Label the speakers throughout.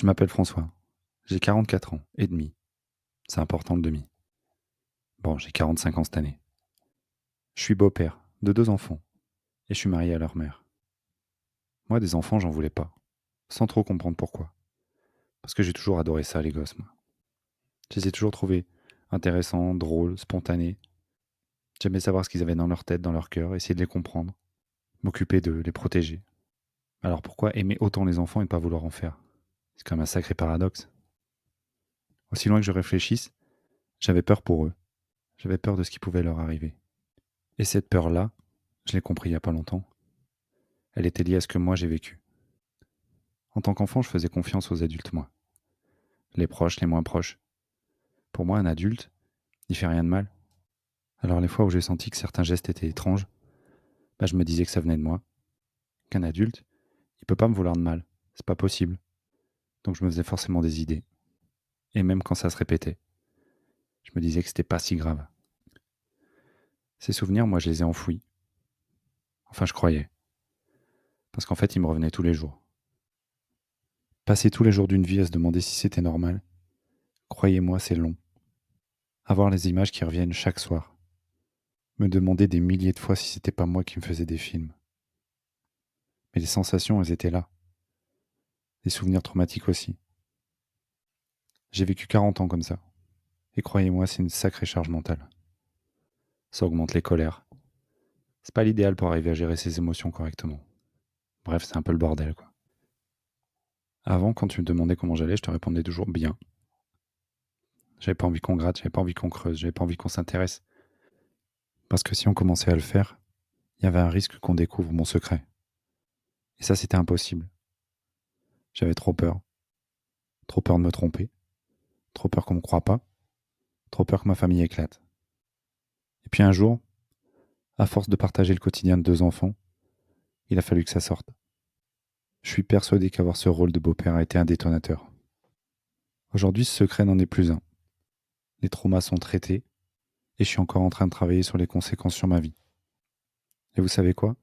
Speaker 1: Je m'appelle François. J'ai 44 ans et demi. C'est important le demi. Bon, j'ai 45 ans cette année. Je suis beau-père de 2 enfants et je suis marié à leur mère. Moi, des enfants, j'en voulais pas, sans trop comprendre pourquoi. Parce que j'ai toujours adoré ça, les gosses, moi. Je les ai toujours trouvés intéressants, drôles, spontanés. J'aimais savoir ce qu'ils avaient dans leur tête, dans leur cœur, essayer de les comprendre, m'occuper d'eux, les protéger. Alors pourquoi aimer autant les enfants et ne pas vouloir en faire? C'est quand même un sacré paradoxe. Aussi loin que je réfléchisse, j'avais peur pour eux. J'avais peur de ce qui pouvait leur arriver. Et cette peur-là, je l'ai compris il y a pas longtemps, elle était liée à ce que moi j'ai vécu. En tant qu'enfant, je faisais confiance aux adultes, moi. Les proches, les moins proches. Pour moi, un adulte, il fait rien de mal. Alors les fois où j'ai senti que certains gestes étaient étranges, je me disais que ça venait de moi. Qu'un adulte, il peut pas me vouloir de mal. C'est pas possible. Donc je me faisais forcément des idées. Et même quand ça se répétait, je me disais que c'était pas si grave. Ces souvenirs, moi, je les ai enfouis. Enfin, je croyais. Parce qu'en fait, ils me revenaient tous les jours. Passer tous les jours d'une vie à se demander si c'était normal, croyez-moi, c'est long. Avoir les images qui reviennent chaque soir. Me demander des milliers de fois si c'était pas moi qui me faisais des films. Mais les sensations, elles étaient là. Les souvenirs traumatiques aussi. J'ai vécu 40 ans comme ça. Et croyez-moi, c'est une sacrée charge mentale. Ça augmente les colères. C'est pas l'idéal pour arriver à gérer ses émotions correctement. Bref, c'est un peu le bordel, quoi. Avant, quand tu me demandais comment j'allais, je te répondais toujours bien. J'avais pas envie qu'on gratte, j'avais pas envie qu'on creuse, j'avais pas envie qu'on s'intéresse. Parce que si on commençait à le faire, il y avait un risque qu'on découvre mon secret. Et ça, c'était impossible. J'avais trop peur. Trop peur de me tromper. Trop peur qu'on me croie pas. Trop peur que ma famille éclate. Et puis un jour, à force de partager le quotidien de 2 enfants, il a fallu que ça sorte. Je suis persuadé qu'avoir ce rôle de beau-père a été un détonateur. Aujourd'hui, ce secret n'en est plus un. Les traumas sont traités et je suis encore en train de travailler sur les conséquences sur ma vie. Et vous savez quoi?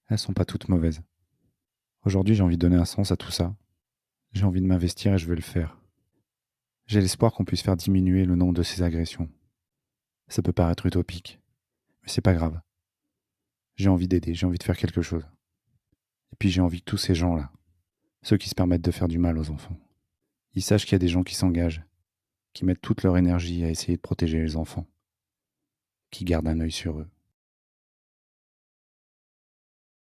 Speaker 1: Elles sont pas toutes mauvaises. Aujourd'hui, j'ai envie de donner un sens à tout ça. J'ai envie de m'investir et je veux le faire. J'ai l'espoir qu'on puisse faire diminuer le nombre de ces agressions. Ça peut paraître utopique, mais c'est pas grave. J'ai envie d'aider, j'ai envie de faire quelque chose. Et puis j'ai envie que tous ces gens-là, ceux qui se permettent de faire du mal aux enfants, ils sachent qu'il y a des gens qui s'engagent, qui mettent toute leur énergie à essayer de protéger les enfants, qui gardent un œil sur eux.